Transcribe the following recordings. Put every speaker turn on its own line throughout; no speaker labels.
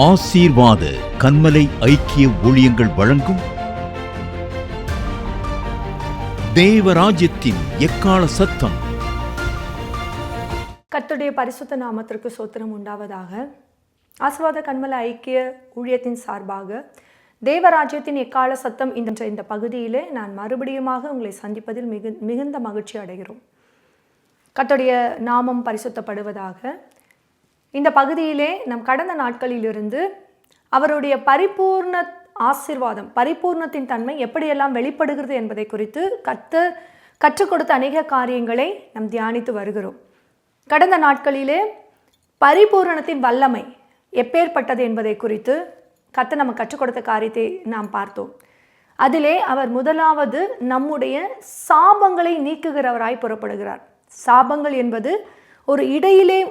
ஆசீர்வாத கன்மலை ஐக்கிய ஊழியங்கள் வழங்கும் தேவராஜ்யத்தின் எக்கால சத்தம்.
கர்த்தருடைய பரிசுத்த நாமத்திற்கு ஸ்தோத்திரம் உண்டாவதாக. ஆசீர்வாத கன்மலை ஐக்கிய ஊழியத்தின் சார்பாக தேவராஜ்யத்தின் எக்கால சத்தம் இந்த பகுதியிலே நான் மறுபடியுமாக உங்களை சந்திப்பதில் மிகுந்த மகிழ்ச்சி அடைகிறோம். கர்த்தருடைய நாமம் பரிசுத்தப்படுவதாக. இந்த பகுதியிலே நம் கடந்த நாட்களிலிருந்து அவருடைய பரிபூர்ண ஆசீர்வாதம், பரிபூர்ணத்தின் தன்மை எப்படியெல்லாம் வெளிப்படுகிறது என்பதை குறித்து கற்றுக் கொடுத்த அநேக காரியங்களை நாம் தியானித்து வருகிறோம். கடந்த நாட்களிலே பரிபூரணத்தின் வல்லமை எப்பேற்பட்டது என்பதை குறித்து நம்ம கற்றுக் கொடுத்த காரியத்தை நாம் பார்த்தோம். அதிலே அவர் முதலாவது நம்முடைய சாபங்களை நீக்குகிறவராய் புறப்படுகிறார். சாபங்கள் என்பது ஒரு இடையிலே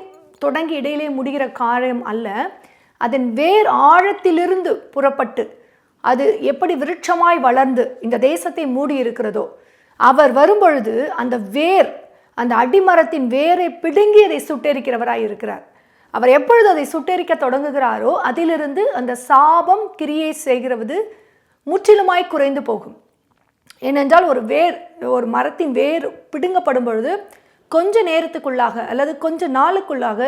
தொடங்கி இடையிலே முடிகிற காரியம் அல்ல. அதன் வேர் ஆழத்திலிருந்து புறப்பட்டு அது எப்படி விருட்சமாய் வளர்ந்து இந்த தேசத்தை மூடி இருக்கிறதோ, அவர் வரும்பொழுது அந்த வேர், அந்த அடிமரத்தின் வேரை பிடுங்கி அதை சுட்டெரிக்கிறவராய் இருக்கிறார். அவர் எப்பொழுது அதை சுட்டெரிக்க தொடங்குகிறாரோ அதிலிருந்து அந்த சாபம் கிரியை செய்கிறது முற்றிலுமாய் குறைந்து போகும். ஏனென்றால் ஒரு மரத்தின் வேர் பிடுங்கப்படும் பொழுது கொஞ்ச நேரத்துக்குள்ளாக அல்லது கொஞ்ச நாளுக்குள்ளாக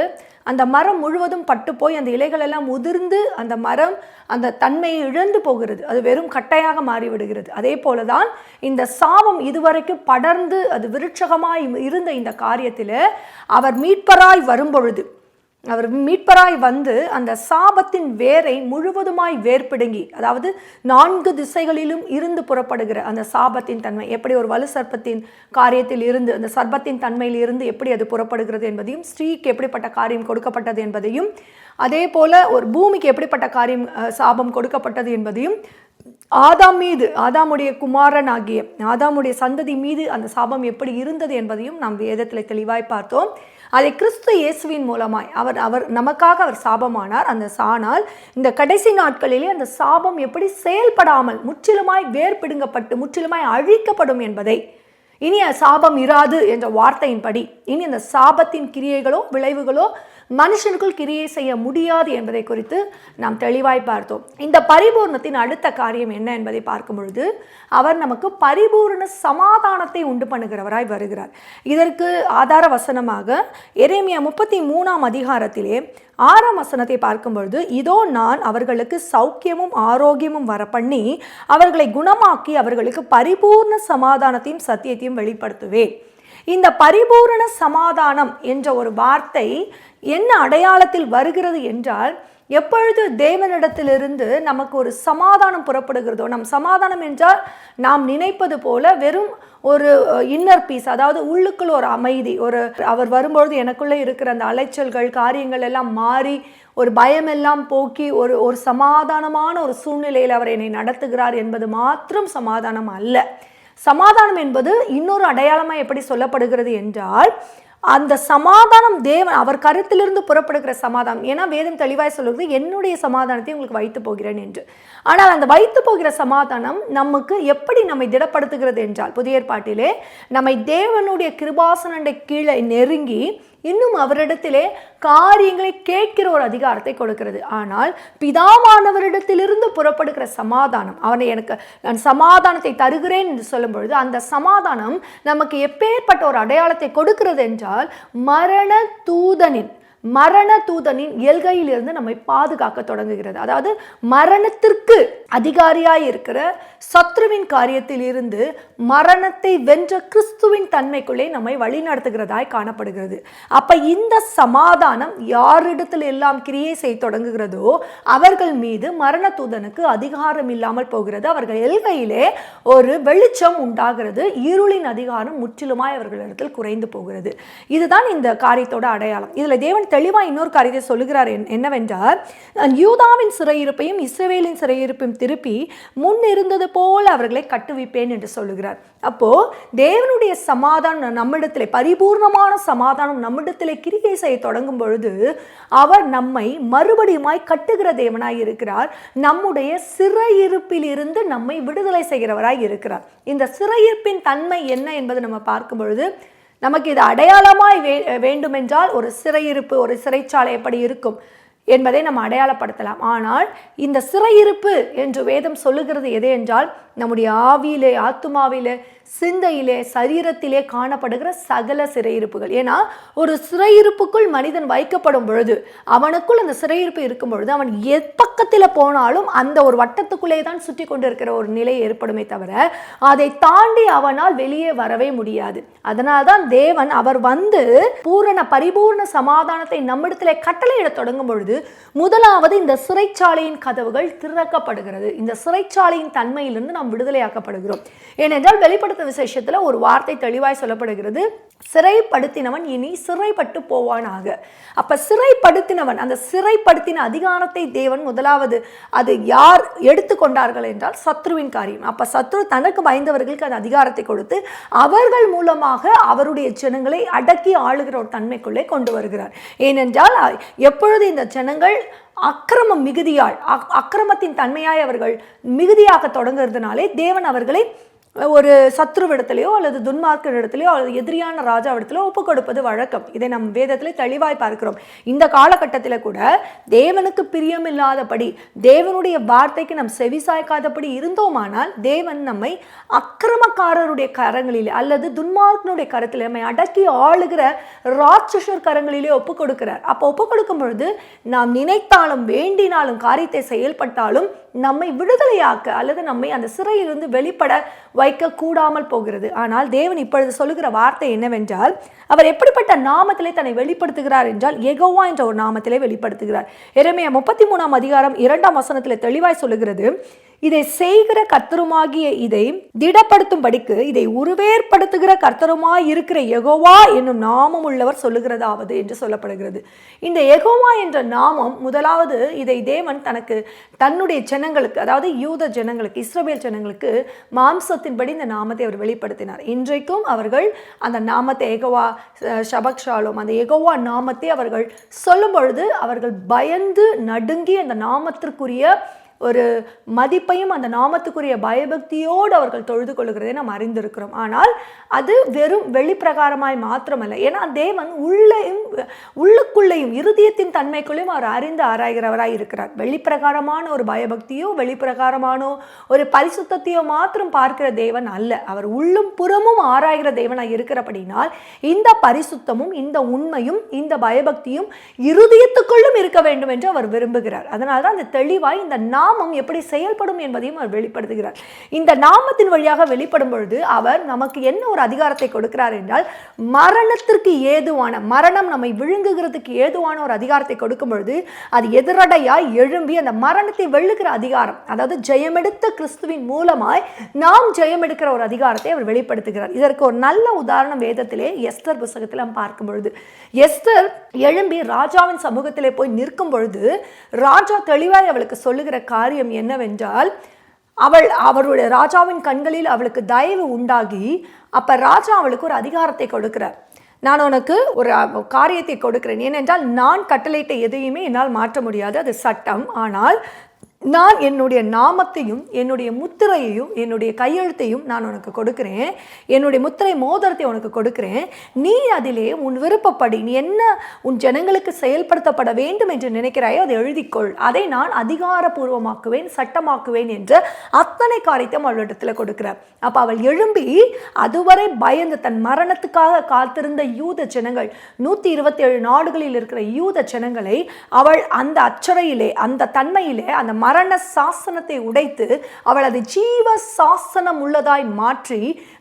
அந்த மரம் முழுவதும் பட்டு போய் அந்த இலைகள் எல்லாம் உதிர்ந்து அந்த மரம் அந்த தன்மையை இழந்து போகிறது. அது வெறும் கட்டையாக மாறிவிடுகிறது. அதே போலதான் இந்த சாபம் இதுவரைக்கும் படர்ந்து அது விருட்சகமாய் இருந்த இந்த காரியத்தில் அவர் மீட்பராய் வரும்பொழுது, அவர் மீட்பராய் வந்து அந்த சாபத்தின் வேரை முழுவதுமாய் வேர்பிடுங்கி, அதாவது 4 திசைகளிலும் இருந்து புறப்படுகிற அந்த சாபத்தின் தன்மை எப்படி ஒரு வலு சர்ப்பத்தின் காரியத்தில் இருந்து, அந்த சர்ப்பத்தின் தன்மையில் இருந்து எப்படி அது புறப்படுகிறது என்பதையும், ஸ்ரீக்கு எப்படிப்பட்ட காரியம் கொடுக்கப்பட்டது என்பதையும், அதே போல ஒரு பூமிக்கு எப்படிப்பட்ட காரியம் சாபம் கொடுக்கப்பட்டது என்பதையும், ஆதாம் மீது, ஆதாமுடைய குமாரன் ஆகிய ஆதாமுடைய சந்ததி மீது அந்த சாபம் எப்படி இருந்தது என்பதையும் நாம் வேதத்தில் தெளிவாய் பார்த்தோம். அதை கிறிஸ்து இயேசுவின் மூலமாய் அவர் நமக்காக அவர் சாபமானார். அந்த சானால் இந்த கடைசி நாட்களிலே அந்த சாபம் எப்படி செயல்படாமல் முற்றிலுமாய் வேர் பிடுங்கப்பட்டு முற்றிலுமாய் அழிக்கப்படும் என்பதை, இனி சாபம் இராது என்ற வார்த்தையின்படி இனி அந்த சாபத்தின் கிரியைகளோ விளைவுகளோ மனுஷனுக்குள் கிரியை செய்ய முடியாது என்பதை குறித்து நாம் தெளிவாய் பார்த்தோம். இந்த பரிபூர்ணத்தின் அடுத்த காரியம் என்ன என்பதை பார்க்கும் பொழுது அவர் நமக்கு பரிபூர்ண சமாதானத்தை உண்டு பண்ணுகிறவராய் வருகிறார். இதற்கு ஆதார வசனமாக எரேமியா 33ஆம் அதிகாரத்திலே 6ஆம் வசனத்தை பார்க்கும் பொழுது, இதோ நான் அவர்களுக்கு சௌக்கியமும் ஆரோக்கியமும் வரப்பண்ணி அவர்களை குணமாக்கி அவர்களுக்கு பரிபூர்ண சமாதானத்தையும் சத்தியத்தையும் வெளிப்படுத்துவேன். இந்த பரிபூரண சமாதானம் என்ற ஒரு வார்த்தை என்ன அடையாளத்தில் வருகிறது என்றால், எப்பொழுது தேவனிடத்திலிருந்து நமக்கு ஒரு சமாதானம் புறப்படுகிறதோ, நம் சமாதானம் என்றால் நாம் நினைப்பது போல வெறும் ஒரு இன்னர் பீஸ், அதாவது உள்ளுக்குள் ஒரு அமைதி, அவர் வரும்பொழுது எனக்குள்ளே இருக்கிற அந்த அலைச்சல்கள் காரியங்கள் எல்லாம் மாறி ஒரு பயமெல்லாம் போக்கி ஒரு சமாதானமான ஒரு சூழ்நிலையில் அவர் என்னை நடத்துகிறார் என்பது மாத்திரம் சமாதானம் அல்ல. சமாதானம் என்பது இன்னொரு அடையாளமாக எப்படி சொல்லப்படுகிறது என்றால், அந்த சமாதானம் தேவன் அவர் கருத்திலிருந்து புறப்படுகிற சமாதானம். ஏன்னா வேதம் தெளிவாய் சொல்லுகிறது, என்னுடைய சமாதானத்தை உங்களுக்கு வைத்து போகிறேன் என்று. ஆனால் அந்த வைத்து போகிற சமாதானம் நமக்கு எப்படி நம்மை திடப்படுத்துகிறது என்றால், புதிய ஏற்பாட்டிலே நம்மை தேவனுடைய கிருபாசனண்டை கீழே நெருங்கி இன்னும் அவரிடத்திலே காரியங்களை கேட்கிற ஒரு அதிகாரத்தை கொடுக்கிறது. ஆனால் பிதாவானவரிடத்திலிருந்து புறப்படுகிற சமாதானம், நான் சமாதானத்தை தருகிறேன் என்று சொல்லும் பொழுது அந்த சமாதானம் நமக்கு எப்பேற்பட்ட ஒரு அடையாளத்தை கொடுக்கிறது என்றால், மரண தூதனின் எல்கையில் இருந்து நம்மை பாதுகாக்க தொடங்குகிறது. அதாவது மரணத்திற்கு அதிகாரியாய் இருக்கிற சத்ருவின் காரியத்தில் இருந்து மரணத்தை வென்ற கிறிஸ்துவின் தன்மைக்குள்ளே நம்மை வழி நடத்துகிறதாய் காணப்படுகிறது. அப்ப இந்த சமாதானம் யாரிடத்தில் எல்லாம் கிரியை செய்ய தொடங்குகிறதோ அவர்கள் மீது மரண தூதனுக்கு அதிகாரம் இல்லாமல் போகிறது. அவர்கள் எல்கையிலே ஒரு வெளிச்சம் உண்டாகிறது. இருளின் அதிகாரம் முற்றிலுமாய் அவர்களிடத்தில் குறைந்து போகிறது. இதுதான் இந்த காரியத்தோட அடையாளம். இதுல தேவன் தெளிவாக இன்னொரு காரியத்தை சொல்லுகிறார். என்னவென்றால், யூதாவின் சிறையிருப்பையும் இஸ்ரவேலின் சிறையிருப்பையும் திருப்பி முன் இருந்தது போல அவர்களை கட்டுவிப்பேன் என்று சொல்லுகிறார். அப்போ தேவனுடைய சமாதானம் நம்மிடத்திலே, பரிபூர்ணமான சமாதானம் நம்மிடத்திலே கிரியை செய்ய தொடங்கும் பொழுது அவர் நம்மை மறுபடியுமாய் கட்டுகிற தேவனாய் இருக்கிறார். நம்முடைய சிறையிருப்பில் இருந்து நம்மை விடுதலை செய்கிறவராய் இருக்கிறார். இந்த சிறையிருப்பின் தன்மை என்ன என்பதை நம்ம பார்க்கும் பொழுது நமக்கு இது அடையாளமாய் வேண்டுமென்றால் ஒரு சிறையிருப்பு, ஒரு சிறைச்சாலை எப்படி இருக்கும்? என்பதை நம்ம அடையாளப்படுத்தலாம். ஆனால் இந்த சிறையிருப்பு என்று வேதம் சொல்லுகிறது எது என்றால் நம்முடைய ஆவியிலே, ஆத்துமாவிலே, சிந்தையிலே, சரீரத்திலே காணப்படுகிற சகல சிறையிருப்புகள். ஏன்னா ஒரு சிறையிருப்புக்குள் மனிதன் வைக்கப்படும் பொழுது, அவனுக்குள் அந்த சிறையிருப்பு இருக்கும் பொழுது, அவன் எப்பக்கத்தில் போனாலும் அந்த ஒரு வட்டத்துக்குள்ளே தான் சுற்றி கொண்டிருக்கிற ஒரு நிலை ஏற்படுமே தவிர அதை தாண்டி அவனால் வெளியே வரவே முடியாது. அதனால்தான் தேவன் அவர் வந்து பரிபூர்ண சமாதானத்தை நம்மிடத்திலே கட்டளையிட தொடங்கும் பொழுது முதலாவது இந்த சிறைச்சாலையின் கதவுகள் திறக்கப்படுகிறது. இந்த சிறைச்சாலையின் தன்மையிலிருந்து நாம் விடுதலையாக்கப்படுகிறோம். ஏனென்றால் வெளிப்படுத்த விசேஷத்துல ஒரு வார்த்தை தெளிவாய் சொல்லப்படுகிறது, சிறைப்படுத்தினவன் இனி சிறைப்பட்டு போவானாக. அப்ப சிறைப்படுத்தினவன், அந்த சிறைப்படுத்தின அதிகாரத்தை தேவன் முதலாவது அது யார் எடுத்துக்கொண்டார்கள் என்றால் சத்ருவின் காரியம். அப்ப சத்ரு தனக்கு பயந்தவர்களுக்கு அந்த அதிகாரத்தை கொடுத்து அவர்கள் மூலமாக அவருடைய ஜனங்களை அடக்கி ஆளுகிற ஒரு தன்மைக்குள்ளே கொண்டு வருகிறார். ஏனென்றால் எப்பொழுது இந்த ஜனங்கள் அக்கிரமம் மிகுதியால், அக்கிரமத்தின் தன்மையாய் அவர்கள் மிகுதியாக தொடங்குறதுனாலே தேவன் அவர்களை ஒரு சத்ருவிடத்திலேயோ அல்லது துன்மார்க்கரிடத்திலேயோ அல்லது எதிரியான ராஜாவிடத்திலோ ஒப்பு கொடுப்பது வழக்கம். இதை நம் வேதத்திலே தெளிவாய் பார்க்கிறோம். இந்த காலகட்டத்தில் கூட தேவனுக்கு பிரியமில்லாதபடி, தேவனுடைய வார்த்தைக்கு நம் செவிசாய்க்காதபடி இருந்தோமானால் தேவன் நம்மை அக்கிரமக்காரருடைய கரங்களிலே அல்லது துன்மார்க்கனுடைய கரத்தில் நம்மை அடக்கி ஆளுகிற ராட்சசர் கரங்களிலே ஒப்பு கொடுக்கிறார். அப்போ ஒப்பு கொடுக்கும் பொழுது நாம் நினைத்தாலும் வேண்டினாலும் காரியத்தை செயல்பட்டாலும் நம்மை விடுதலையாக்க அல்லது நம்மை அந்த சிறையிலிருந்து வெளிப்பட வைக்க கூடாமல் போகிறது. ஆனால் தேவன் இப்பொழுது சொல்லுகிற வார்த்தை என்னவென்றால், அவர் எப்படிப்பட்ட நாமத்திலே தன்னை வெளிப்படுத்துகிறார் என்றால் யெகோவா என்ற ஒரு நாமத்திலே வெளிப்படுத்துகிறார். எரேமியா 33 அதிகாரம் 2 வசனத்திலே தெளிவாய் சொல்லுகிறது, இதை செய்கிற கர்த்தருமாகிய இதை திடப்படுத்தும்படிக்கு இதை உருவேற்படுத்துகிற கர்த்தருமாய் இருக்கிற யெகோவா என்னும் நாமம் உள்ளவர் சொல்லுகிறதாவது என்று சொல்லப்படுகிறது. இந்த யெகோவா என்ற நாமம் முதலாவது இதை தேவன் தனக்கு தன்னுடைய ஜனங்களுக்கு, அதாவது யூத ஜனங்களுக்கு, இஸ்ரவேல் ஜனங்களுக்கு மாம்சத்தின்படி இந்த நாமத்தை அவர் வெளிப்படுத்தினார். இன்றைக்கும் அவர்கள் அந்த நாமத்தை யெகோவா ஷபக் ஷாலோம், அந்த யெகோவா நாமத்தை அவர்கள் சொல்லும் பொழுது அவர்கள் பயந்து நடுங்கி அந்த நாமத்திற்குரிய ஒரு மதிப்பையும் அந்த நாமத்துக்குரிய பயபக்தியோடு அவர்கள் தொழுது கொள்கிறதை நாம் அறிந்திருக்கிறோம். ஆனால் அது வெறும் வெளிப்பிரகாரமாய் மாத்திரமல்ல. ஏன்னா தேவன் உள்ளுக்குள்ளேயும் இருதயத்தின் தன்மைக்குள்ளேயும் அவர் அறிந்து ஆராய்கிறவராய் இருக்கிறார். வெளிப்பிரகாரமான ஒரு பயபக்தியோ வெளிப்பிரகாரமான ஒரு பரிசுத்தத்தையோ மாத்திரம் பார்க்கிற தேவன் அல்ல. அவர் உள்ளும் புறமும் ஆராய்கிற தேவனாய் இருக்கிறபடினால் இந்த பரிசுத்தமும் இந்த உண்மையும் இந்த பயபக்தியும் இருதயத்துக்குள்ளும் இருக்க வேண்டும் என்று அவர் விரும்புகிறார். அதனால்தான் அந்த தெளிவாய் இந்த நாமம் எப்படி செயல்படும் என்பதையும் அவர் வெளிப்படுத்துகிறார். இந்த நாமத்தின் வழியாக வெளிப்படும் பொழுது அவர் நமக்கு என்ன ஒரு அதிகாரத்தை கொடுக்கிறார் என்றால், மரணத்திற்கு ஏதுவான, மரணம் நம்மை விழுங்குகிறதுக்கு ஏதுவான ஒரு அதிகாரத்தை கொடுக்கும் பொழுது அது எதிரடையாய் எழும்பி அந்த மரணத்தை வெல்லுகிற அதிகாரம், அதாவது ஜெயமெடுத்த கிறிஸ்துவின் மூலமாய் நாம் ஜெயமெடுக்கிற ஒரு அதிகாரத்தை அவர் வெளிப்படுத்துகிறார். இதற்கு ஒரு நல்ல உதாரணம் வேதத்திலே எஸ்தர் புத்தகத்தில் நாம் பார்க்கும் பொழுது, எஸ்தர் எழும்பி ராஜாவின் சமூகத்திலே போய் நிற்கும் பொழுது ராஜா தெளிவாய் அவளுக்கு சொல்லுகிற காரியம் என்னவென்றால், அவருடைய ராஜாவின் கண்களில் அவளுக்கு தயவு உண்டாகி அப்ப ராஜா அவளுக்கு ஒரு அதிகாரத்தை கொடுக்கிறார். நான் உனக்கு ஒரு காரியத்தை கொடுக்கிறேன், ஏனென்றால் நான் கட்டளையிட்ட எதையுமே என்னால் மாற்ற முடியாது, அது சட்டம். ஆனால் நான் என்னுடைய நாமத்தையும் என்னுடைய முத்திரையையும் என்னுடைய கையெழுத்தையும் நான் உனக்கு கொடுக்கிறேன், என்னுடைய முத்திரை மோதிரத்தை உனக்கு கொடுக்கிறேன். நீ அதிலே உன் விருப்பப்படி நீ என்ன உன் ஜனங்களுக்கு செயல்படுத்தப்பட வேண்டும் என்று நினைக்கிறாயோ அதை எழுதிக்கொள், அதை நான் அதிகாரபூர்வமாக்குவேன், சட்டமாக்குவேன் என்ற அத்தனை காரியத்தை அவளிடத்தில் கொடுக்கிறார். அப்போ அவள் எழும்பி அதுவரை பயந்து தன் மரணத்துக்காக காத்திருந்த யூத ஜனங்கள், 127 நாடுகளில் இருக்கிற யூத ஜனங்களை அவள் அந்த அச்சறையிலே, அந்த தன்மையிலே, அந்த மரண சாசனத்தை உடைத்து அவள் அதை ஜீவ சாசனம் உள்ளதாய் மாற்றி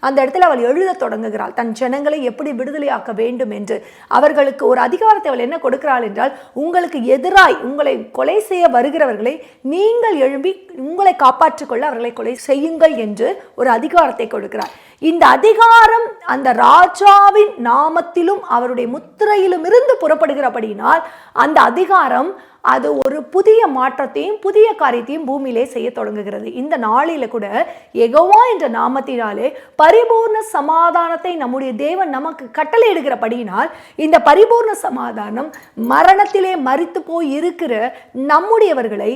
அந்த இடத்துல அவள் எழுத தொடங்குகிறாள். தன் ஜனங்களை எப்படி விடுதலையாக்க வேண்டும் என்று அவர்களுக்கு ஒரு அதிகாரத்தை அவள் என்ன கொடுக்கிறாள் என்றால், உங்களுக்கு எதிராய் உங்களை கொலை செய்ய வருகிறவர்களை நீங்கள் எழும்பி உங்களை காப்பாற்றிக் கொள்ள அவர்களை கொலை செய்யுங்கள் என்று ஒரு அதிகாரத்தை கொடுக்கிறார். இந்த அதிகாரம் அந்த ராஜாவின் நாமத்திலும் அவருடைய முத்திரையிலும் இருந்து புறப்படுகிறபடினால் அந்த அதிகாரம் அது ஒரு புதிய மாற்றத்தையும் புதிய காரியத்தையும் பூமியிலே செய்ய தொடங்குகிறது. இந்த நாளில கூட யெகோவா என்ற நாமத்தினாலே பரிபூர்ண சமாதானத்தை நம்முடைய தேவன் நமக்கு கட்டளையிடுகிறபடியினால் இந்த பரிபூர்ண சமாதானம் மரணத்திலே மரித்து போய் இருக்கிற நம்முடையவர்களை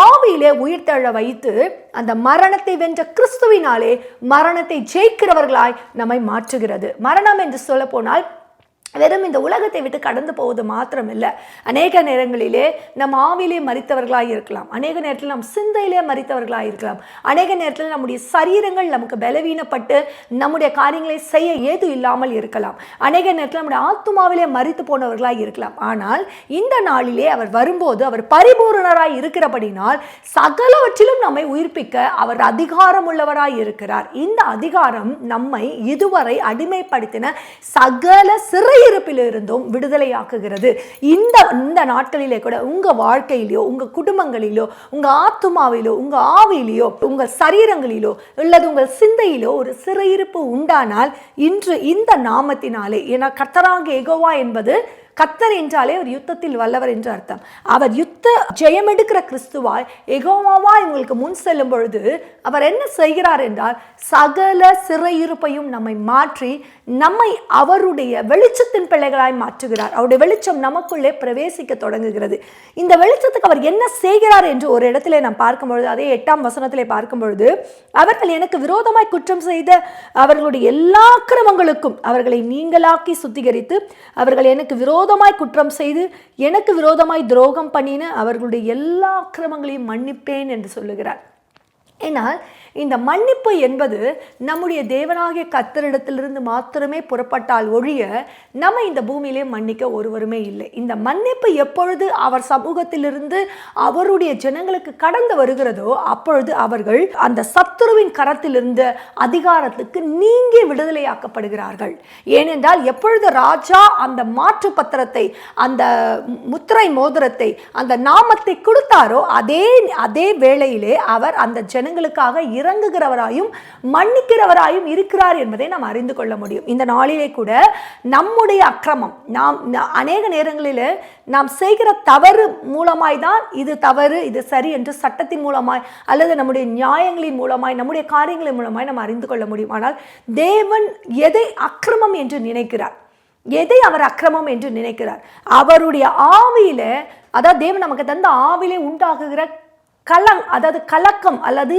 ஆவியிலே உயிர்த்தெழ வைத்து அந்த மரணத்தை வென்ற கிறிஸ்துவினாலே மரணத்தை ஜெயிக்கிறவர்களாய் நம்மை மாற்றுகிறது. மரணம் என்று சொல்ல போனால் வெறும் இந்த உலகத்தை விட்டு கடந்து போவது மாத்திரமில்லை, அநேக நேரங்களிலே நம் ஆவிலே மரித்தவர்களாக இருக்கலாம், அநேக நேரத்தில் நம் சிந்தையிலே மரித்தவர்களாக இருக்கலாம், அநேக நேரத்தில் நம்முடைய சரீரங்கள் நமக்கு பலவீனப்பட்டு நம்முடைய காரியங்களை செய்ய ஏது இல்லாமல் இருக்கலாம், அநேக நேரத்தில் நம்முடைய ஆத்துமாவிலே மரித்து போனவர்களாக இருக்கலாம். ஆனால் இந்த நாளிலே அவர் வரும்போது அவர் பரிபூரணராய் இருக்கிறபடினால் சகலவற்றிலும் நம்மை உயிர்ப்பிக்க அவர் அதிகாரம் உள்ளவராய் இருக்கிறார். இந்த அதிகாரம் நம்மை இதுவரை அடிமைப்படுத்தின சகல சிறையிருப்பிலிருந்தும் விடுதலையாக்குகிறது. இந்த நாட்களிலே கூட உங்க வாழ்க்கையிலோ, உங்க குடும்பங்களிலோ, உங்க ஆத்துமாவிலோ, உங்க ஆவியிலோ, உங்கள் சரீரங்களிலோ அல்லது உங்கள் சிந்தையிலோ ஒரு சிறையிருப்பு உண்டானால் இன்று இந்த நாமத்தினாலே, ஏன்னா கர்த்தராகிய யெகோவா என்பது கர்த்தர் என்றாலே அவர் யுத்தத்தில் வல்லவர் என்று அர்த்தம். அவர் யுத்த ஜெயமெடுக்கிற கிறிஸ்துவாய் யெகோவாவாய் உங்களுக்கு முன் செல்லும் பொழுது அவர் என்ன செய்கிறார் என்றால் சகல சிறையிருப்பையும் நம்மை மாற்றி நம்மை அவருடைய வெளிச்சத்தின் பிள்ளைகளாய் மாற்றுகிறார். அவருடைய வெளிச்சம் நமக்குள்ளே பிரவேசிக்க தொடங்குகிறது. இந்த வெளிச்சத்துக்கு அவர் என்ன செய்கிறார் என்று ஒரு இடத்திலே நாம் பார்க்கும் பொழுது, அதே 8ஆம் வசனத்திலே பார்க்கும் பொழுது, அவர்கள் எனக்கு விரோதமாய் குற்றம் செய்த அவர்களுடைய எல்லா அக்கிரமங்களுக்கும் அவர்களை நீங்களாக்கி சுத்திகரித்து, அவர்கள் எனக்கு விரோதமாய் குற்றம் செய்து எனக்கு விரோதமாய் துரோகம் பண்ணின அவர்களுடைய எல்லா அக்கிரமங்களையும் மன்னிப்பேன் என்று சொல்லுகிறார். ஏனால் இந்த மன்னிப்பு என்பது நம்முடைய தேவனாகிய கர்த்தரிடத்திலிருந்து மாத்திரமே புறப்பட்டால் ஒழிய நம்ம இந்த பூமியிலே மன்னிக்க ஒருவருமே இல்லை. இந்த மன்னிப்பு எப்பொழுது அவர் சமூகத்திலிருந்து அவருடைய ஜனங்களுக்கு கடந்து வருகிறதோ அப்பொழுது அவர்கள் அந்த சத்துருவின் கரத்திலிருந்து அதிகாரத்துக்கு நீங்கி விடுதலையாக்கப்படுகிறார்கள். ஏனென்றால் எப்பொழுது ராஜா அந்த மாற்று பத்திரத்தை, அந்த முத்திரை மோதிரத்தை, அந்த நாமத்தை கொடுத்தாரோ அதே வேளையிலே அவர் அந்த ஜனங்களுக்காக இறங்குகிறவராயும் மன்னிக்கிறவராயும் இருக்கிறார் என்பதை நாம் அறிந்து கொள்ள முடியும். இந்த நாளிலே கூட நம்முடைய அக்கிரமம், நாம் அநேக நேரங்களில் நாம் செய்கிற தவறு மூலமாய் தான் இது தவறு இது சரி என்று சட்டத்தின் மூலமாய் அல்லது நம்முடைய நியாயங்களின் மூலமாய் நம்முடைய காரியங்களின் மூலமாய் நாம் அறிந்து கொள்ள முடியும். ஆனால் தேவன் எதை அக்கிரமம் என்று நினைக்கிறார், எதை அவர் அக்கிரமம் என்று நினைக்கிறார், அவருடைய ஆவியில, அதாவது தேவன் நமக்கு தந்த ஆவிலே உண்டாகுகிற அதாவது கலக்கம் அல்லது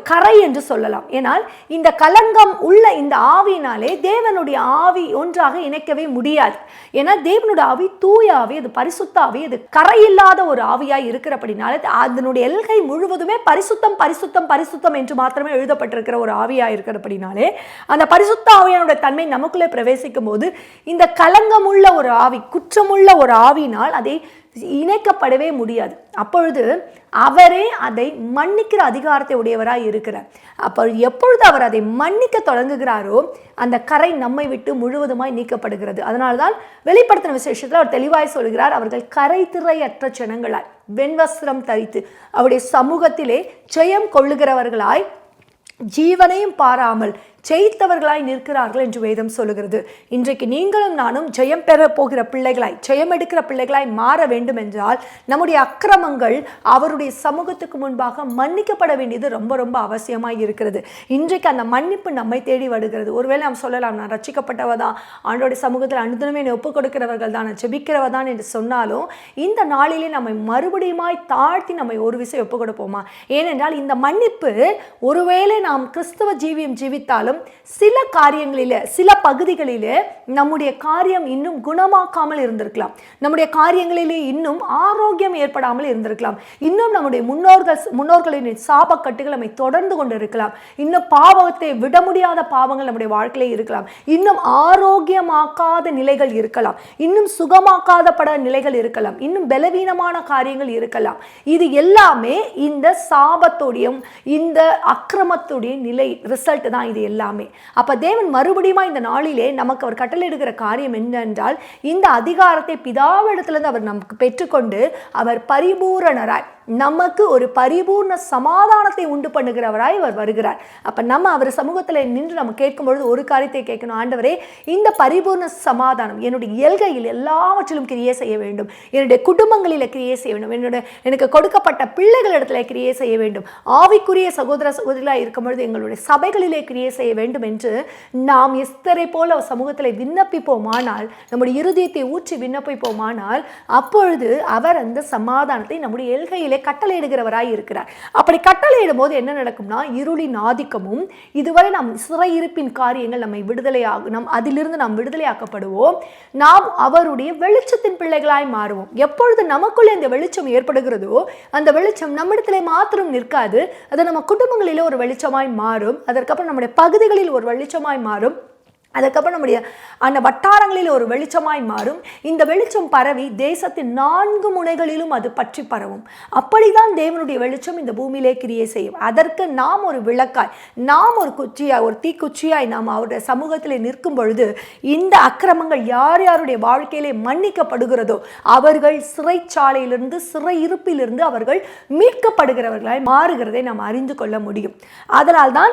கரை என்று சொல்லலாம். ஏனால் இந்த கலங்கம் உள்ள இந்த ஆவியினாலே தேவனுடைய ஆவி ஒன்றாக இணைக்கவே முடியாது. ஏன்னா தேவனுடைய ஆவி தூய ஆவி, அது பரிசுத்த ஆவி, அது கரையில்லாத ஒரு ஆவியாய் இருக்கிறபடினால அதனுடைய எல்கை முழுவதுமே பரிசுத்தம் பரிசுத்தம் பரிசுத்தம் என்று மாத்திரமே எழுதப்பட்டிருக்கிற ஒரு ஆவியாய் இருக்கிறபடினாலே அந்த பரிசுத்த ஆவியானுடைய தன்மை நமக்குள்ளே பிரவேசிக்கும் போது இந்த கலங்கமுள்ள ஒரு ஆவி, குற்றமுள்ள ஒரு ஆவியினால் அதை இணைக்கப்படவே முடியாது. அப்பொழுது அவரே அதை மன்னிக்கிற அதிகாரத்தை உடையவராய் இருக்கிறார். அப்போ எப்பொழுது அவர் அதை மன்னிக்க தொடங்குகிறாரோ அந்த கரை நம்மை விட்டு முழுவதுமாய் நீக்கப்படுகிறது. அதனால்தான் வெளிப்படுத்தின விசேஷத்தில் அவர் தெளிவாய் சொல்கிறார், அவர்கள் கரை திரையற்ற ஜனங்களாய் வெண்வஸ்திரம் தரித்து அவருடைய சமூகத்திலே ஜெயம் கொள்ளுகிறவர்களாய் ஜீவனையும் பாராமல் ஜெயித்தவர்களாய் நிற்கிறார்கள் என்று வேதம் சொல்லுகிறது. இன்றைக்கு நீங்களும் நானும் ஜெயம் பெற போகிற பிள்ளைகளாய், ஜெயம் எடுக்கிற பிள்ளைகளாய் மாற வேண்டும் என்றால் நம்முடைய அக்கிரமங்கள் அவருடைய சமூகத்துக்கு முன்பாக மன்னிக்கப்பட வேண்டியது ரொம்ப ரொம்ப அவசியமாய் இருக்கிறது. இன்றைக்கு அந்த மன்னிப்பு நம்மை தேடி வருகிறது. ஒருவேளை நாம் சொல்லலாம், நான் ரட்சிக்கப்பட்டவதான், ஆண்டோடைய சமூகத்தில் அனுதினமே ஒப்புக் கொடுக்கிறவர்கள் தான், ஜெபிக்கிறவதான் என்று சொன்னாலும் இந்த நாளிலே நம்மை மறுபடியுமாய் தாழ்த்தி நம்மை ஒரு விசை ஒப்புக் கொடுப்போமா? ஏனென்றால் இந்த மன்னிப்பு, ஒருவேளை நாம் கிறிஸ்தவ ஜீவியம் ஜீவித்தாலும் சில காரியங்களிலே, சில பகுதிகளிலே நம்முடைய காரியம் இன்னும் குணமாக்காமல் இருந்திருக்கலாம், நம்முடைய காரியங்களிலே இன்னும் ஆரோக்கியம் ஏற்படாமல் இருந்திருக்கலாம், இன்னும் நம்முடைய முன்னோர்களின் சாபக்கட்டுகள் நம்மை தொடர்ந்து கொண்டு இருக்கலாம், இன்னும் பாவத்தை விட முடியாத பாவங்கள் நம்முடைய வாழ்க்கையிலே இருக்கலாம், இன்னும் ஆரோக்கியமாக்காத நிலைகள் இருக்கலாம், இன்னும் சுகமாக்காத நிலைகள் இருக்கலாம், இன்னும் பலவீனமான காரியங்கள் இருக்கலாம். இது எல்லாமே இந்த சாபத்தோடையும் இந்த அக்கிரமத்துடைய நிலை ரிசல்ட் தான் இது எல்லாமே. அப்ப தேவன் மறுபடியும் இந்த நாளிலே நமக்கு அவர் கட்டளையிடுகிற காரியம் என்னென்றால், இந்த அதிகாரத்தை பிதாவிடத்திலிருந்து அவர் நமக்கு பெற்றுக்கொண்டு அவர் பரிபூரணராய் நமக்கு ஒரு பரிபூர்ண சமாதானத்தை உண்டு பண்ணுகிறவராய் அவர் வருகிறார். அப்ப நம்ம அவர் சமூகத்தில் நின்று நம்ம கேட்கும் பொழுது ஒரு காரியத்தை கேட்கணும், ஆண்டவரே இந்த பரிபூர்ண சமாதானம் என்னுடைய இயல்கையில் எல்லாவற்றிலும் கிரியை செய்ய வேண்டும், என்னுடைய குடும்பங்களில் கிரியை செய்ய வேண்டும், எனக்கு கொடுக்கப்பட்ட பிள்ளைகளிடத்தில் கிரியை செய்ய வேண்டும், ஆவிக்குரிய சகோதர சகோதரிகளாக இருக்கும் பொழுது எங்களுடைய சபைகளிலே கிரியை செய்ய வேண்டும் என்று நாம் எஸ்தரை போல சமூகத்தில் விண்ணப்பிப்போமானால், நம்முடைய இருதயத்தை ஊற்றி விண்ணப்பிப்போமானால் அப்பொழுது அவர் அந்த சமாதானத்தை நம்முடைய இயல்கையிலே கட்டளையிடுகிறவராய் இருக்கிறார். அப்படி கட்டளையிடும் போது என்ன நடக்கும்னா, இருளின் ஆதிக்கமும் இதுவரை நாம் சிறையிருப்பின் காரியங்கள் நம்மை விடுதலையாகும், அதிலிருந்து நாம் விடுதலையாக்கப்படுவோம். நாம் அவருடைய வெளிச்சத்தின் பிள்ளைகளாய் மாறுவோம். எப்பொழுது நமக்குள்ளே இந்த வெளிச்சம் ஏற்படுகிறதோ அந்த வெளிச்சம் நம்மிடத்திலே மாத்திரம் நிற்காது, அது நம்ம குடும்பங்களிலே ஒரு வெளிச்சமாய் மாறும். அதற்கப்புறம் நம்முடைய பகுதிகளில் ஒரு வெளிச்சமாய் மாறும். அதுக்கப்புறம் நம்முடைய அந்த வட்டாரங்களில் ஒரு வெளிச்சமாய் மாறும். இந்த வெளிச்சம் பரவி தேசத்தின் 4 முனைகளிலும் அது பற்றி பரவும். அப்படிதான் தேவனுடைய வெளிச்சம் இந்த பூமியிலே கிரியை செய்யும். அதற்கு நாம் ஒரு விளக்காய், நாம் ஒரு குச்சியாய், ஒரு தீக்குச்சியாய் நாம் அவருடைய சமூகத்திலே நிற்கும் பொழுது இந்த அக்கிரமங்கள் யார் யாருடைய வாழ்க்கையிலே மன்னிக்கப்படுகிறதோ அவர்கள் சிறைச்சாலையிலிருந்து, சிறையிருப்பிலிருந்து அவர்கள் மீட்கப்படுகிறவர்களாய் மாறுகிறதை நாம் அறிந்து கொள்ள முடியும். அதனால்தான்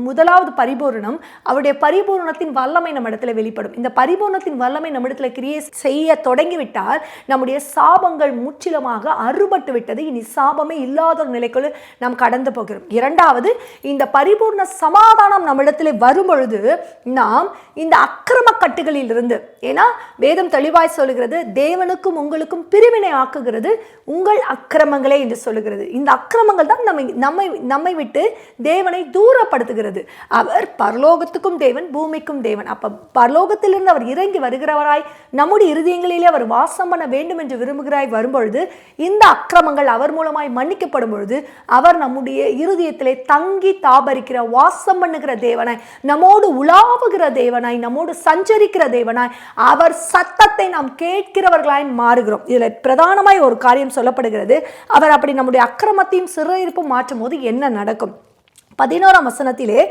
முதலாவது பரிபூரணம், அவருடைய பரிபூரணத்தின் வல்லமை நம்ம இடத்துல வெளிப்படும். இந்த பரிபூரணத்தின் வல்லமை நம்ம இடத்துல கிரியை செய்ய தொடங்கிவிட்டால் நம்முடைய சாபங்கள் முற்றிலுமாக அறுபட்டு விட்டது. இனி சாபமே இல்லாத ஒரு நிலைக்குள்ள நாம் கடந்து போகிறோம். இரண்டாவது, இந்த பரிபூர்ண சமாதானம் நம்ம இடத்துல வரும் பொழுது நாம் இந்த அக்கிரம கட்டுகளில் இருந்து, ஏன்னா வேதம் தெளிவாய் சொல்லுகிறது, தேவனுக்கும் உங்களுக்கும் பிரிவினை ஆக்குகிறது உங்கள் அக்கிரமங்களே என்று சொல்லுகிறது. இந்த அக்கிரமங்கள் தான் நம்மை விட்டு தேவனை தூரப்படுத்துகிறது. அவர் பரலோகத்துக்கும் தேவன், பூமிக்கும் தேவன். அப்ப பரலோகத்திலிருந்து அவர் இறங்கி வருகிறவராய் நம்முடைய இருதயங்களிலே அவர் வாசம் பண்ண வேண்டும் என்று விரும்புகிறாய் வரும்பொழுது இந்த அக்கிரமங்கள் அவர் மூலமாய் மன்னிக்கப்படும் பொழுது அவர் நம்முடைய இருதயத்திலே தங்கி தாபரிக்கிற, வாசம் பண்ணுகிற தேவனாய், நம்மோடு உலாவுகிற தேவனாய், நம்மோடு சஞ்சரிக்கிற தேவனாய், அவர் சத்தத்தை நாம் கேட்கிறவர்களாய் மாறுகிறோம். இதுல பிரதானமாய் ஒரு காரியம் சொல்லப்படுகிறது. அவர் அப்படி நம்முடைய அக்கிரமத்தையும் சிறையிருப்பும் மாற்றும் போது என்ன நடக்கும்? 11ஆம் வசனத்திலே,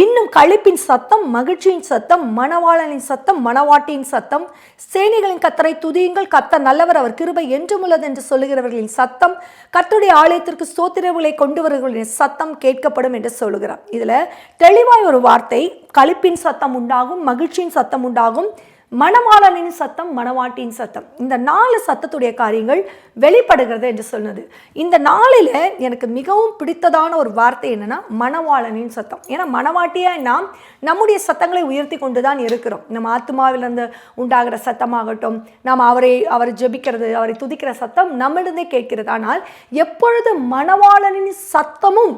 இன்னும் களிப்பின் சத்தம், மகிழ்ச்சியின் சத்தம், மணவாளனின் சத்தம், மணவாட்டியின் சத்தம், சேனைகளின் கர்த்தரை துதியுங்கள், கர்த்தர் நல்லவர், அவர் கிருபை என்றும் உள்ளது என்று சொல்லுகிறவர்களின் சத்தம், கர்த்தருடைய ஆலயத்திற்கு ஸ்தோத்திரங்களை கொண்டு வருகிறவர்களின் சத்தம் கேட்கப்படும் என்று சொல்லுகிறார். இதுல தெளிவாய் ஒரு வார்த்தை, களிப்பின் சத்தம் உண்டாகும், மகிழ்ச்சியின் சத்தம் உண்டாகும், மணவாளனின் சத்தம், மணவாட்டியின் சத்தம். இந்த 4 சத்தத்துடைய காரியங்கள் வெளிப்படுகிறது என்று சொன்னது. இந்த 4ல் எனக்கு மிகவும் பிடித்ததான ஒரு வார்த்தை என்னன்னா, மணவாளனின் சத்தம். ஏன்னா மணவாட்டியாய் நாம் நம்முடைய சத்தங்களை உயர்த்தி கொண்டுதான் இருக்கிறோம். நம்ம ஆத்மாவிலிருந்து உண்டாகிற சத்தமாகட்டும், நாம் அவரை ஜெபிக்கிறது, அவரை துதிக்கிற சத்தம் நம்மிடந்தே கேட்கிறது. ஆனால் எப்பொழுது மணவாளனின் சத்தமும்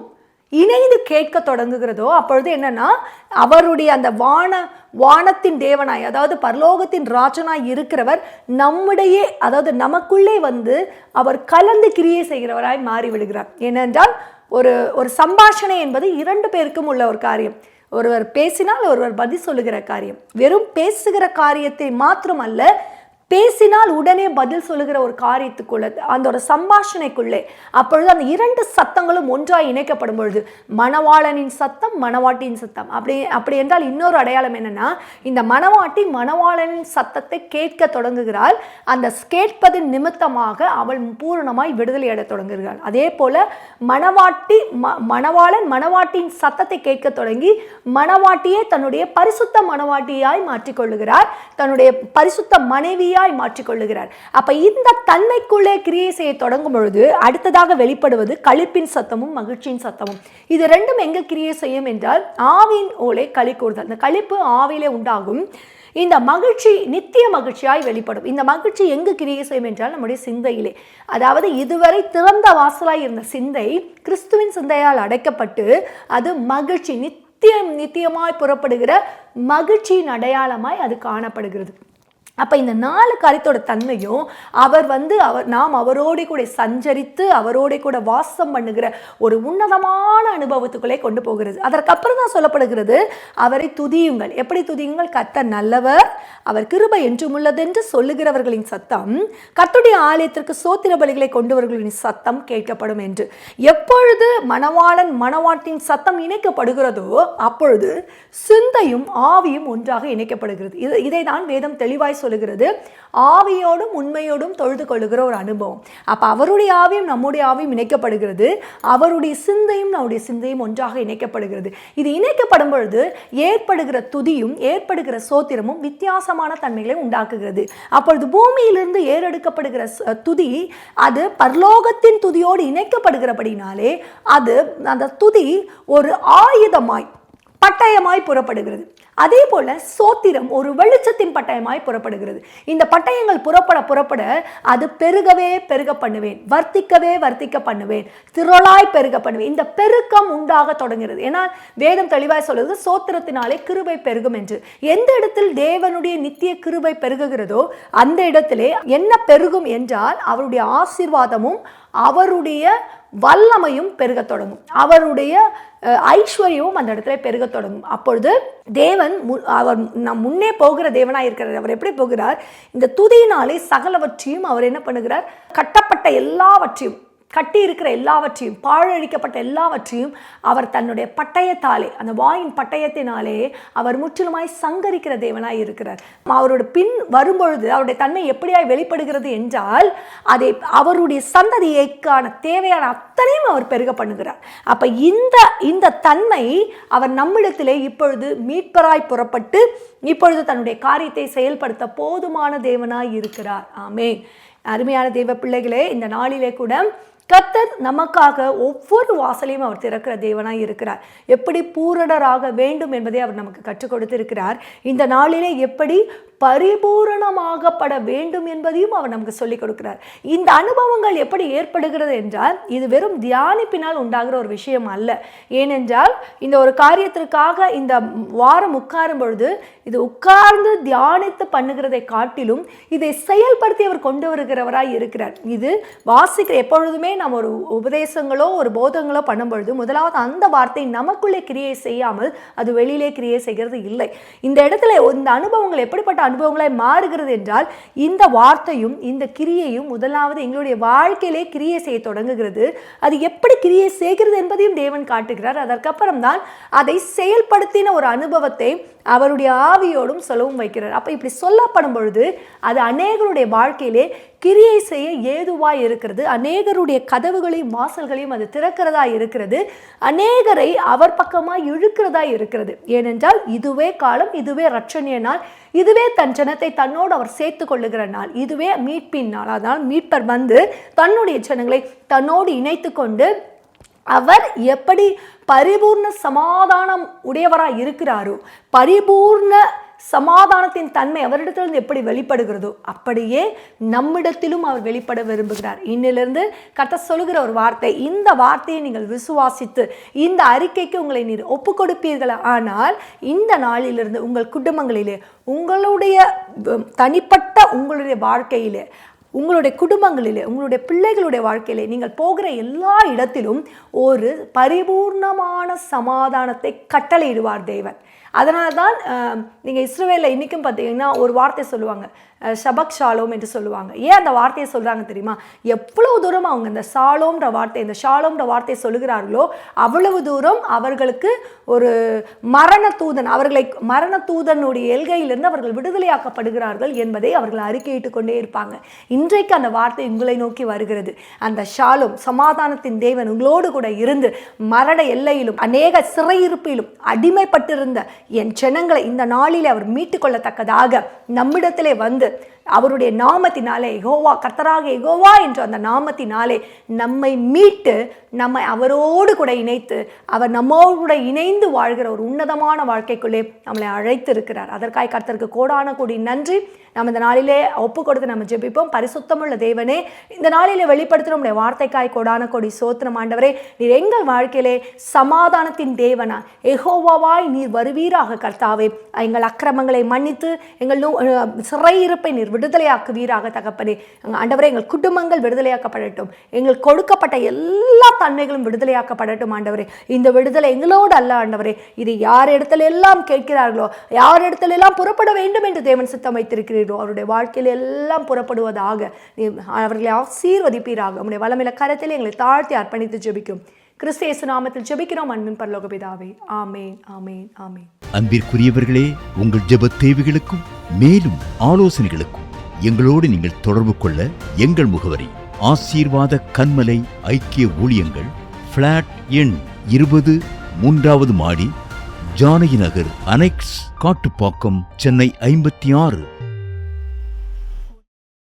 இணைந்து கேட்க தொடங்குகிறதோ அப்பொழுது என்னன்னா, அவருடைய அந்த வானத்தின் தேவனாய், அதாவது பரலோகத்தின் ராஜனாய் இருக்கிறவர் நம்முடைய, அதாவது நமக்குள்ளே வந்து அவர் கலந்து கிரியை செய்கிறவராய் மாறிவிடுகிறார். ஏனென்றால் ஒரு சம்பாஷணை என்பது 2 பேருக்கும் உள்ள ஒரு காரியம். ஒருவர் பேசினால் ஒருவர் பதில் சொல்லுகிற காரியம். வெறும் பேசுகிற காரியத்தை மாத்திரமல்ல, பேசினால் உடனே பதில் சொல்லுகிற ஒரு காரியத்துக்குள்ள, அந்த ஒரு சம்பாஷணைக்குள்ளே, அப்பொழுது அந்த 2 சத்தங்களும் ஒன்றாய் இணைக்கப்படும் பொழுது மணவாளனின் சத்தம், மணவாட்டியின் சத்தம். அப்படி என்றால் இன்னொரு அடையாளம் என்னன்னா, இந்த மணவாட்டி மணவாளனின் சத்தத்தை கேட்க தொடங்குகிறாள். அந்த கேட்பதின் நிமித்தமாக அவள் பூரணமாய் விடுதலை அடைய தொடங்குகிறாள். அதே போல மணவாளன் மணவாட்டியின் சத்தத்தை கேட்க தொடங்கி மணவாட்டியை தன்னுடைய பரிசுத்த மணவாட்டியாய் மாற்றிக்கொள்ளுகிறார், தன்னுடைய பரிசுத்த மனைவியாய் மாற்றிக்கொள்ளுகிறார். அப்ப இந்த தன்மைக்குள்ளே கிரியை செய்ய தொடங்கும் பொழுது அடுத்ததாக வெளிப்படுவது களிப்பின் சத்தமும் மகிழ்ச்சியின் சத்தமும். இது 2ம் எங்க கிரியை செய்யும் என்றால், ஆவியின் ஓலை களி கூறுதல். அந்த களிப்பு ஆவியிலே உண்டாகும். இந்த மகிழ்ச்சி நித்திய மகிழ்ச்சியாய் வெளிப்படும். இந்த மகிழ்ச்சி எங்கு கிரியை செய்யும் என்றால் நம்முடைய சிந்தையிலே. அதாவது இதுவரை திறந்த வாசலாய் இருந்த சிந்தை கிறிஸ்துவின் சிந்தையால் அடைக்கப்பட்டு அது மகிழ்ச்சி, நித்தியமாய் புறப்படுகிற மகிழ்ச்சியின் அடையாளமாய் அது காணப்படுகிறது. அப்போ இந்த 4 காரியத்தோட தன்மையும் நாம் அவரோட கூட சஞ்சரித்து அவரோட கூட வாசம் பண்ணுகிற ஒரு உன்னதமான அனுபவத்துக்குள்ளே கொண்டு போகிறது. அதற்கப்புறம் தான் சொல்லப்படுகிறது, அவரை துதியுங்கள். எப்படி துதியுங்கள்? கர்த்தர் நல்லவர், அவர் கிருபை என்றும் உள்ளது என்று சொல்லுகிறவர்களின் சத்தம், கர்த்தருடைய ஆலயத்திற்கு ஸ்தோத்திர பலிகளை கொண்டுவர்களின் சத்தம் கேட்கப்படும் என்று. எப்பொழுது மணவாளன் மணவாட்டின் சத்தம் இணைக்கப்படுகிறதோ அப்பொழுது சிந்தையும் ஆவியும் ஒன்றாக இணைக்கப்படுகிறது. இதை தான் வேதம் தெளிவாய் சொல்லுகிறது. ஆவியோடும் உண்மையோடும் தொழுது கொள்ளுகிற ஒரு அனுபவம். அப்ப அவருடைய ஆவியும் நம்முடைய ஆவியும் இணைக்கப்படுகிறது, அவருடைய சிந்தையும் நம்முடைய சிந்தையும் ஒன்றாக இணைக்கப்படுகிறது. இது இணைக்கப்படும் பொழுது ஏற்படுகிற துதியும் ஏற்படுகிற சோத்திரமும் வித்தியாசமான தன்மைகளை உண்டாக்குகிறது. அப்பொழுது பூமியிலிருந்து ஏறெடுக்கப்படுகிற துதி அது பரலோகத்தின் துதியோடு இணைக்கப்படுகிறபடினாலே அது அந்த துதி ஒரு ஆயுதமாய் பட்டயமாய் புறப்படுகிறது. அதே போல சோத்திரம் ஒரு வெளிச்சத்தின் பட்டயமாய் புறப்படுகிறது. இந்த பட்டயங்கள் புறப்பட அது பெருகவே பெருக பண்ணுவேன், வர்த்திக்கவே வர்த்திக்க பண்ணுவேன், திரளாய் பெருக பண்ணுவேன். இந்த பெருக்கம் உண்டாக தொடங்குகிறது. ஏன்னா வேதம் தெளிவாய் சொல்லுது, சோத்திரத்தினாலே கிருபை பெருகும் என்று. எந்த இடத்தில் தேவனுடைய நித்திய கிருபை பெருகுகிறதோ அந்த இடத்திலே என்ன பெருகும் என்றால் அவருடைய ஆசீர்வாதமும் அவருடைய வல்லமையும் பெருக தொடங்கும், அவருடைய ஐஸ்வர்யமும் அந்த இடத்துல பெருக தொடங்கும். அப்பொழுது தேவன் அவர் நம் முன்னே போகிற தேவனாய் இருக்கிறார். அவர் எப்படி போகிறார்? இந்த துதியினாலே சகலவற்றையும் அவர் என்ன பண்ணுகிறார்? கட்டப்பட்ட எல்லாவற்றையும், கட்டி இருக்கிற எல்லாவற்றையும், பாழழிக்கப்பட்ட எல்லாவற்றையும் அவர் தன்னுடைய பட்டயத்தாலே, அந்த வாயின் பட்டயத்தினாலே அவர் முற்றிலுமாய் சங்கரிக்கிற தேவனாய் இருக்கிறார். அவரோட பின் வரும்பொழுது அவருடைய தன்மை எப்படியாய் வெளிப்படுகிறது என்றால் அதை அவருடைய சந்ததியைக்கான தேவையான அத்தனையும் அவர் பெருக பண்ணுகிறார். அப்ப இந்த தன்மை அவர் நம்மிடத்திலே இப்பொழுது மீட்பராய் புறப்பட்டு இப்பொழுது தன்னுடைய காரியத்தை செயல்படுத்த போதுமான தேவனாய் இருக்கிறார். ஆமென். அருமையான தேவ பிள்ளைகளே, இந்த நாளிலே கூட கர்த்தர் நமக்காக ஒவ்வொரு வாசலையும் அவர் திறக்கிற தேவனாய் இருக்கிறார். எப்படி பூரணராக வேண்டும் என்பதை அவர் நமக்கு கற்றுக் கொடுத்திருக்கிறார். இந்த நாளிலே எப்படி பரிபூரணமாகப்பட வேண்டும் என்பதையும் அவர் நமக்கு சொல்லிக் கொடுக்கிறார். இந்த அனுபவங்கள் எப்படி ஏற்படுகிறது என்றால் இது வெறும் தியானிப்பினால் உண்டாகிற ஒரு விஷயம் அல்ல. ஏனென்றால் இந்த ஒரு காரியத்திற்காக இந்த வாரம் உட்காரும் பொழுது இது உட்கார்ந்து தியானித்து பண்ணுகிறதை காட்டிலும் இதை செயல்படுத்தி அவர் கொண்டு வருகிறவராய் இருக்கிறார். இது வாசிக்கிற எப்பொழுதுமே நம்ம ஒரு உபதேசங்களோ ஒரு போதங்களோ பண்ணும் பொழுது முதலாவது அந்த வார்த்தை நமக்குள்ளே கிரியை செய்யாமல் அது வெளியிலே கிரியை செய்கிறது இல்லை. இந்த இடத்துல இந்த அனுபவங்கள் எப்படிப்பட்ட அனுபவங்களாய் மாறுகிறது என்றால் இந்த வார்த்தையும் இந்த கிரியையும் முதலாவது எங்களுடைய வாழ்க்கையிலே கிரியை செய்ய தொடங்குகிறது. அது எப்படி கிரியை செய்கிறது என்பதையும் தேவன் காட்டுகிறார். அதற்கப்புறம் தான் அதை செயல்படுத்தின ஒரு அனுபவத்தை அவருடைய ஆவியோடும் சொல்லவும் வைக்கிறார். அப்ப இப்படி சொல்லப்படும் பொழுது அது அநேகருடைய வாழ்க்கையிலே கிரியை செய்ய ஏதுவாய் இருக்கிறது. அநேகருடைய கதவுகளையும் வாசல்களையும் அது திறக்கிறதா இருக்கிறது. அநேகரை அவர் பக்கமாய் இழுக்கிறதா இருக்கிறது. ஏனென்றால் இதுவே காலம், இதுவே ரட்சணிய நாள், இதுவே தன் ஜனத்தை தன்னோடு அவர் சேர்த்து கொள்ளுகிற நாள், இதுவே மீட்பின் நாள். அதனால் மீட்பர் வந்து தன்னுடைய ஜனங்களை தன்னோடு இணைத்து கொண்டு அவர் எப்படி பரிபூர்ண சமாதானம் உடையவராய் இருக்கிறாரோ, பரிபூர்ண சமாதானத்தின் தன்மை அவரிடத்திலிருந்து எப்படி வெளிப்படுகிறதோ அப்படியே நம்மிடத்திலும் அவர் வெளிப்பட விரும்புகிறார். இன்னிலிருந்து கர்த்தர் சொல்லுகிற ஒரு வார்த்தை, இந்த வார்த்தையை நீங்கள் விசுவாசித்து இந்த அறிக்கைக்கு உங்களை நீர் ஒப்பு கொடுப்பீர்கள். ஆனால் இந்த நாளிலிருந்து உங்கள் குடும்பங்களிலே, உங்களுடைய தனிப்பட்ட உங்களுடைய வாழ்க்கையிலே, உங்களுடைய குடும்பங்களிலே, உங்களுடைய பிள்ளைகளுடைய வாழ்க்கையிலே நீங்கள் போகிற எல்லா இடத்திலும் ஒரு பரிபூர்ணமான சமாதானத்தை கட்டளையிடுவார் தேவன். அதனால தான் நீங்கள் இஸ்ரவேலில் இன்றைக்கும் பார்த்தீங்கன்னா ஒரு வார்த்தை சொல்லுவாங்க, ஷபக் ஷாலோம் என்று சொல்லுவாங்க. ஏன் அந்த வார்த்தையை சொல்கிறாங்க தெரியுமா? எவ்வளவு தூரம் அவங்க இந்த ஷாலோம்ன்ற வார்த்தை, இந்த ஷாலோம்ன்ற வார்த்தையை சொல்லுகிறார்களோ அவ்வளவு தூரம் அவர்களுக்கு ஒரு மரண தூதன், அவர்களை மரண தூதனுடைய எல்கையிலிருந்து அவர்கள் விடுதலையாக்கப்படுகிறார்கள் என்பதை அவர்கள் அறிக்கையிட்டு கொண்டே இருப்பாங்க. இன்றைக்கு அந்த வார்த்தை உங்களை நோக்கி வருகிறது. அந்த ஷாலோம், சமாதானத்தின் தேவன் உங்களோடு கூட இருந்து மரண எல்லையிலும் அநேக சிறையிருப்பிலும் அடிமைப்பட்டிருந்த என் ஜனங்களை இந்த நாளிலே அவர் மீட்டுக் கொள்ளத்தக்கதாக நம்மிடத்திலே வந்து அவருடைய நாமத்தினாலே, யெகோவா, கர்த்தராக யெகோவா என்ற அந்த நாமத்தினாலே நம்மை மீட்டு நம்மை அவரோடு கூட இணைத்து அவர் நம்மோடு கூட இணைந்து வாழ்கிற ஒரு உன்னதமான வாழ்க்கைக்குள்ளே நம்மளை அழைத்து இருக்கிறார். அதற்காக கர்த்தருக்கு கோடான கோடி நன்றி. நம்ம இந்த நாளிலே ஒப்பு கொடுத்து நம்ம ஜெபிப்போம். பரிசுத்தமுள்ள தேவனே, இந்த நாளிலே வெளிப்படுத்துகிற நம்முடைய வார்த்தைக்காய் கோடான கோடி சோத்திரம். ஆண்டவரே, நீர் எங்கள் வாழ்க்கையிலே சமாதானத்தின் தேவனா யெகோவாவாய் நீர் வருவீராக. கர்த்தாவே, எங்கள் அக்கிரமங்களை மன்னித்து எங்கள் சிறையிருப்பை நீர் விடுதலையாக்குவீராக. தகப்பனே, ஆண்டவரே, எங்கள் குடும்பங்கள் விடுதலையாக்கப்படட்டும், எங்கள் கொடுக்கப்பட்ட எல்லா தன்மைகளும் விடுதலையாக்கப்படட்டும். ஆண்டவரே, இந்த விடுதலை எங்களோடு அல்ல ஆண்டவரே, இது யார் இடத்துல எல்லாம் கேட்கிறார்களோ, யார் இடத்துல எல்லாம் புறப்பட வேண்டும் என்று தேவன் சித்தம் வைத்திருக்கிறீர்களோ அவருடைய வாழ்க்கையில் எல்லாம் புறப்படுவதாக அவர்களை ஆசீர்வதிப்பீராக. உம்முடைய வல்லமையுள்ள கரத்தில் எங்களை தாழ்த்தி அர்ப்பணித்து ஜெபிக்கும் கிறிஸ்து இயேசு நாமத்தில் ஜெபிக்கிறோம் அன்பின் பரலோக பிதாவே. ஆமென், ஆமென், ஆமென்.
அன்பிற்குரியவர்களே, உங்கள் ஜெப தேவைகளுக்கும் மேலும் ஆலோசனைகளுக்கும் எங்களோடு நீங்கள் தொடர்பு கொள்ள எங்கள் முகவரி ஆசீர்வாத கன்மலை ஐக்கிய ஊழியங்கள், பிளாட் எண் 20, 3வது மாடி, ஜானகி நகர், அனெக்ஸ், காட்டுப்பாக்கம், சென்னை 56.